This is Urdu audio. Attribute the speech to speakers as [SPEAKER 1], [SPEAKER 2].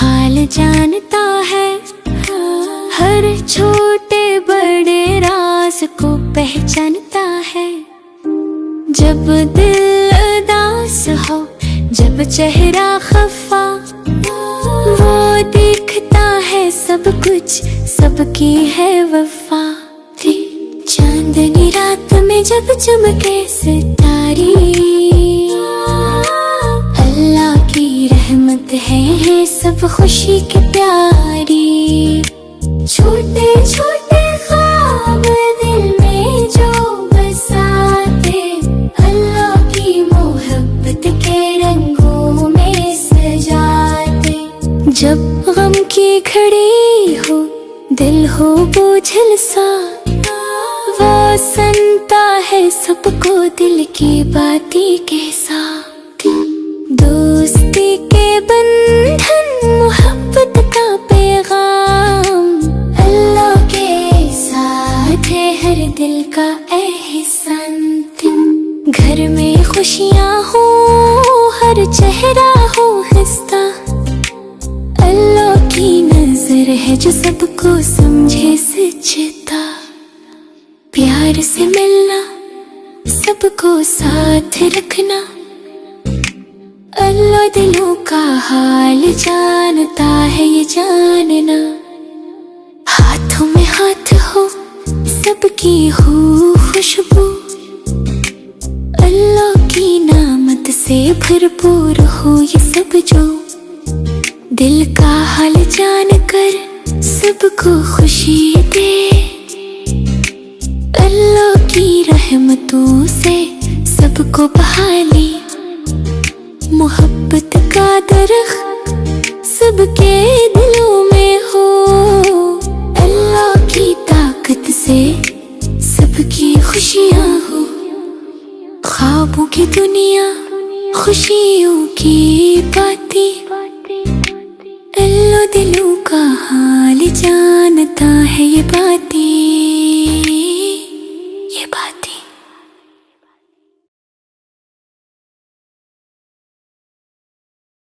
[SPEAKER 1] حال جانتا ہے، ہر چھوٹے بڑے راز کو پہچانتا ہے۔ جب دل اداس ہو، جب چہرہ خفا، وہ دیکھتا ہے سب کچھ، سب کی ہے وفا۔ چاندنی رات میں جب چمکے ستارے، اللہ کی رحمت ہے سب خوشی کی پیاری۔ چھوٹے چھوٹے خواب دل میں جو بساتے، اللہ کی محبت کے رنگوں میں سجاتے۔ جب غم کی گھڑی ہو، دل ہو بوجھل سا، وہ سنتا ہے سب کو دل کی باتیں کے ساتھ۔ دوستی کے بندھن، محبت کا پیغام، اللہ کے ساتھ ہے ہر دل کا احسان۔ گھر میں خوشیاں ہو، ہر چہرہ ہو ہنستا، اللہ کی نظر ہے جو سب کو سمجھے سچتا۔ پیار سے ملنا، سب کو ساتھ رکھنا، اللہ دلوں کا حال جانتا ہے یہ جاننا۔ ہاتھوں میں ہاتھ ہو، سب کی ہو خوشبو، اللہ کی نعمت سے بھرپور ہو یہ سب جو۔ دل کا حال جان کر سب کو خوشی دے، اللہ کی رحمتوں سے سب کو بحالی۔ محبت کا درخت سب کے دلوں میں ہو، اللہ کی طاقت سے سب کی خوشیاں ہو۔ خوابوں کی دنیا، خوشیوں کی باتیں، اللہ دلوں کا حال جانتا ہے یہ باتیں۔